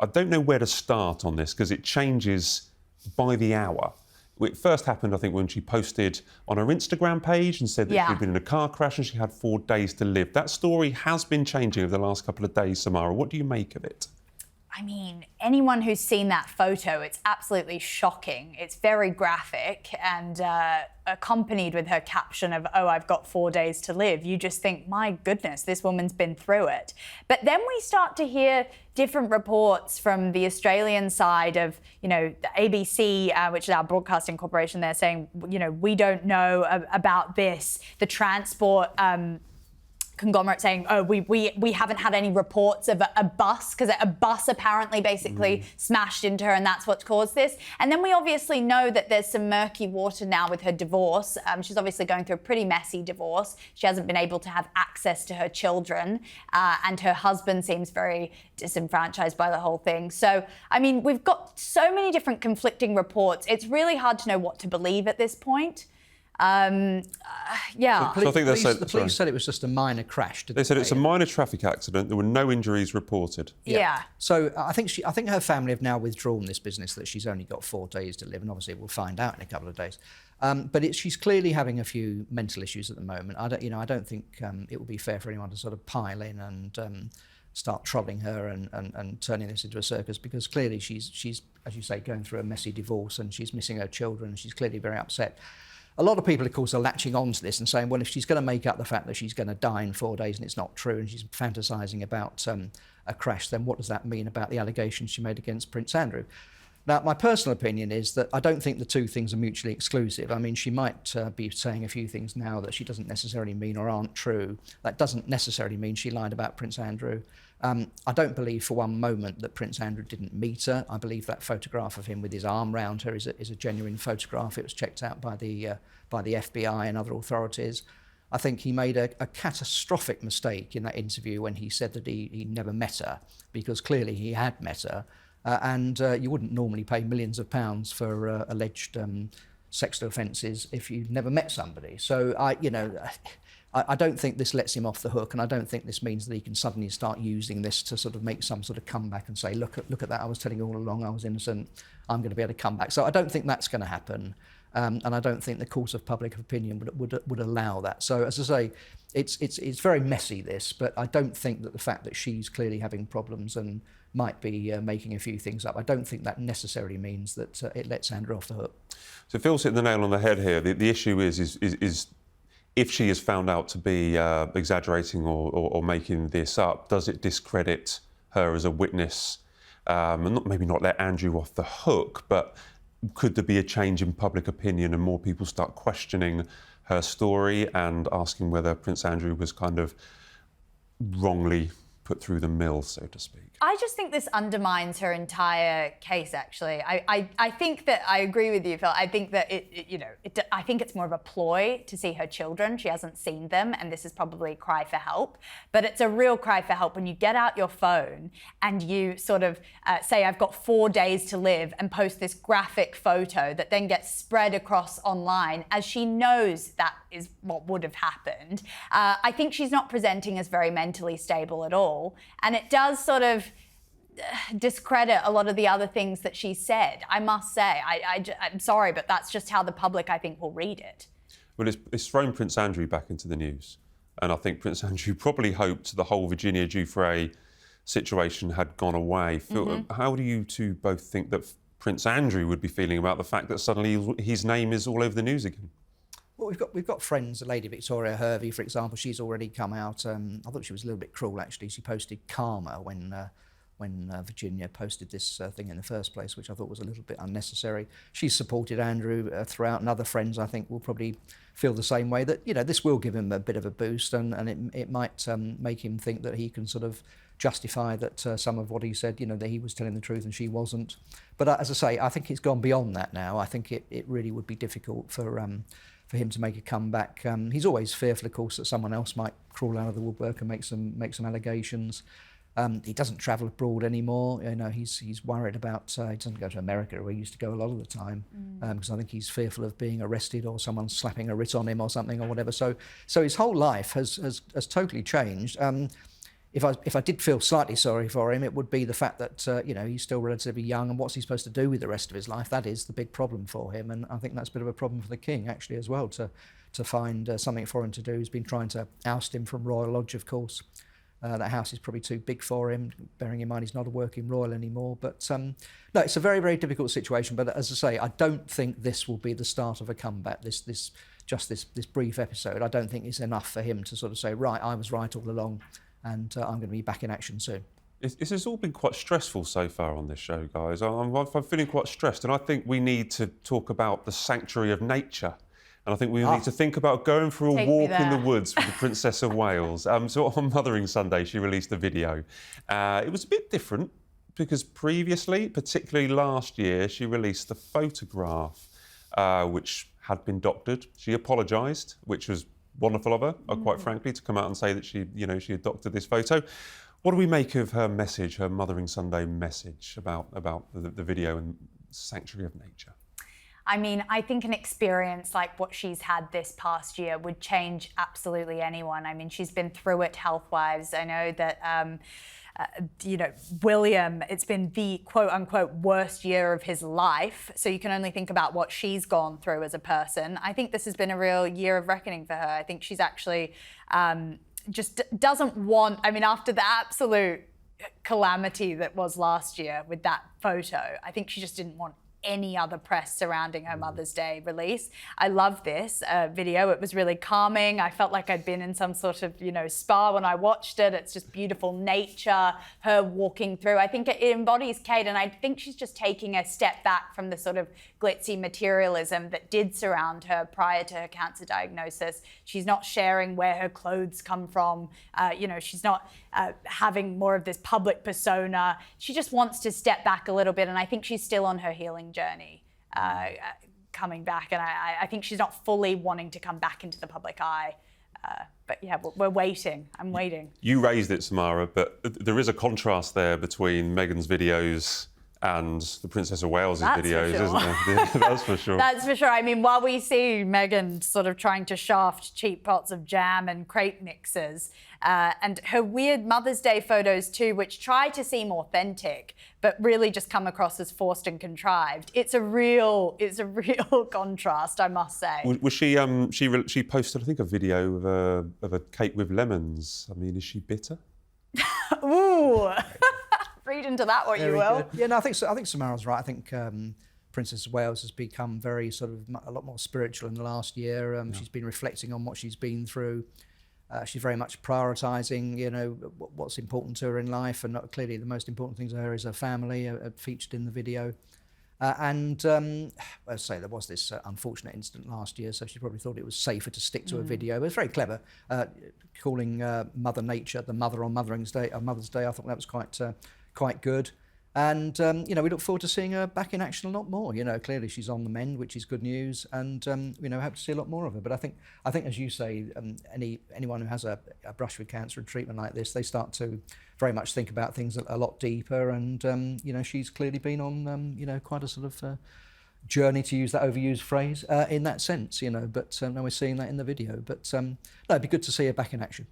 I don't know where to start on this because it changes by the hour. It first happened, I think, when she posted on her Instagram page and said that she'd been in a car crash and she had 4 days to live. That story has been changing over the last couple of days, Samara. What do you make of it? I mean, anyone who's seen that photo, it's absolutely shocking. It's very graphic and accompanied with her caption of, oh, I've got 4 days to live. You just think, my goodness, this woman's been through it. But then we start to hear different reports from the Australian side of, you know, the ABC, which is our broadcasting corporation. They're saying, you know, we don't know about this. The transport conglomerate saying, oh, we haven't had any reports of a bus, because a bus apparently basically smashed into her and that's what caused this. And then we obviously know that there's some murky water now with her divorce. She's obviously going through a pretty messy divorce. She hasn't been able to have access to her children, and her husband seems very disenfranchised by the whole thing. So, I mean, we've got so many different conflicting reports. It's really hard to know what to believe at this point. The police said it was just a minor crash. They said it's a minor traffic accident. There were no injuries reported. Yeah. So I think her family have now withdrawn this business that she's only got 4 days to live, and obviously we'll find out in a couple of days. But she's clearly having a few mental issues at the moment. I don't think it would be fair for anyone to sort of pile in and start trolling her and turning this into a circus, because clearly she's, as you say, going through a messy divorce and she's missing her children and she's clearly very upset. A lot of people, of course, are latching on to this and saying, well, if she's going to make up the fact that she's going to die in 4 days and it's not true, and she's fantasising about a crash, then what does that mean about the allegations she made against Prince Andrew? Now, my personal opinion is that I don't think the two things are mutually exclusive. I mean, she might be saying a few things now that she doesn't necessarily mean or aren't true. That doesn't necessarily mean she lied about Prince Andrew. I don't believe for one moment that Prince Andrew didn't meet her. I believe that photograph of him with his arm round her is a genuine photograph. It was checked out by the FBI and other authorities. I think he made a catastrophic mistake in that interview when he said that he never met her, because clearly he had met her. And you wouldn't normally pay millions of pounds for alleged sexual offences if you'd never met somebody. So I don't think this lets him off the hook, and I don't think this means that he can suddenly start using this to sort of make some sort of comeback and say, look at that, I was telling you all along I was innocent, I'm going to be able to come back. So I don't think that's going to happen, and I don't think the course of public opinion would allow that. So as I say, it's very messy, this, but I don't think that the fact that she's clearly having problems and might be making a few things up, I don't think that necessarily means that it lets Andrew off the hook. So Phil's hit the nail on the head here. The issue is if she is found out to be exaggerating or making this up, does it discredit her as a witness? And maybe not let Andrew off the hook, but could there be a change in public opinion and more people start questioning her story and asking whether Prince Andrew was kind of wrongly put through the mill, so to speak? I just think this undermines her entire case, actually. I think that I agree with you, Phil. I think that I think it's more of a ploy to see her children. She hasn't seen them, and this is probably a cry for help. But it's a real cry for help when you get out your phone and you sort of say, I've got 4 days to live, and post this graphic photo that then gets spread across online, as she knows that is what would have happened. I think she's not presenting as very mentally stable at all. And it does sort of discredit a lot of the other things that she said, I must say. I'm sorry, but that's just how the public, I think, will read it. Well, it's thrown Prince Andrew back into the news. And I think Prince Andrew probably hoped the whole Virginia Giuffre situation had gone away. Phil, how do you two both think that Prince Andrew would be feeling about the fact that suddenly his name is all over the news again? Well, we've got friends, Lady Victoria Hervey, for example. She's already come out. I thought she was a little bit cruel, actually. She posted karma when Virginia posted this thing in the first place, which I thought was a little bit unnecessary. She's supported Andrew throughout, and other friends, I think, will probably feel the same way, that, this will give him a bit of a boost, and it might make him think that he can sort of justify that some of what he said, that he was telling the truth and she wasn't. But as I say, I think it's gone beyond that now. I think it really would be difficult for him to make a comeback. He's always fearful, of course, that someone else might crawl out of the woodwork and make some allegations. He doesn't travel abroad anymore. He's worried about. He doesn't go to America, where he used to go a lot of the time, because I think he's fearful of being arrested or someone slapping a writ on him or something or whatever. So his whole life has totally changed. if I did feel slightly sorry for him, it would be the fact that he's still relatively young, and what's he supposed to do with the rest of his life? That is the big problem for him, and I think that's a bit of a problem for the king actually as well, to find something for him to do. He's been trying to oust him from Royal Lodge, of course. That house is probably too big for him, bearing in mind he's not a working royal anymore. But no, it's a very, very difficult situation. But as I say, I don't think this will be the start of a comeback. This brief episode, I don't think is enough for him to sort of say, right, I was right all along, and I'm going to be back in action soon. This has all been quite stressful so far on this show, guys. I'm feeling quite stressed, and I think we need to talk about the sanctuary of nature. And I think we need to think about going for a walk in the woods with the Princess of Wales. So on Mothering Sunday, she released a video. It was a bit different because previously, particularly last year, she released the photograph, which had been doctored. She apologised, which was wonderful of her, quite frankly, to come out and say that she had doctored this photo. What do we make of her message, her Mothering Sunday message about the video and sanctuary of nature? I mean, I think an experience like what she's had this past year would change absolutely anyone. I mean, she's been through it health-wise. I know that, William, it's been the quote-unquote worst year of his life. So you can only think about what she's gone through as a person. I think this has been a real year of reckoning for her. I think she's actually just doesn't want, I mean, after the absolute calamity that was last year with that photo, I think she just didn't want any other press surrounding her Mother's Day release. I love this video. It was really calming. I felt like I'd been in some sort of, spa when I watched it. It's just beautiful nature, her walking through. I think it embodies Kate, and I think she's just taking a step back from the sort of glitzy materialism that did surround her prior to her cancer diagnosis. She's not sharing where her clothes come from. She's not having more of this public persona. She just wants to step back a little bit, and I think she's still on her healing journey coming back, and I think she's not fully wanting to come back into the public eye. But yeah, we're waiting. I'm waiting. You raised it, Samara, but there is a contrast there between Meghan's videos and the Princess of Wales' videos, isn't there? That's for sure. That's for sure. I mean, while we see Meghan sort of trying to shaft cheap pots of jam and crepe mixers, and her weird Mother's Day photos too, which try to seem authentic, but really just come across as forced and contrived. It's a real contrast, I must say. Was she posted, I think, a video of a cake with lemons. I mean, is she bitter? Ooh. Read into that what you will. Good. Yeah, no, I think Samara's right. I think Princess of Wales has become very sort of a lot more spiritual in the last year. She's been reflecting on what she's been through. She's very much prioritising, what's important to her in life, and clearly the most important thing to her is her family, featured in the video. As I say, there was this unfortunate incident last year, so she probably thought it was safer to stick to a video. But it's very clever, calling Mother Nature the mother on Mother's Day. I thought that was quite good. And, we look forward to seeing her back in action a lot more. Clearly she's on the mend, which is good news. And, hope to see a lot more of her. But I think as you say, anyone who has a brush with cancer and treatment like this, they start to very much think about things a lot deeper. And, she's clearly been on, quite a sort of journey, to use that overused phrase, in that sense, But now we're seeing that in the video. But, no, it'd be good to see her back in action.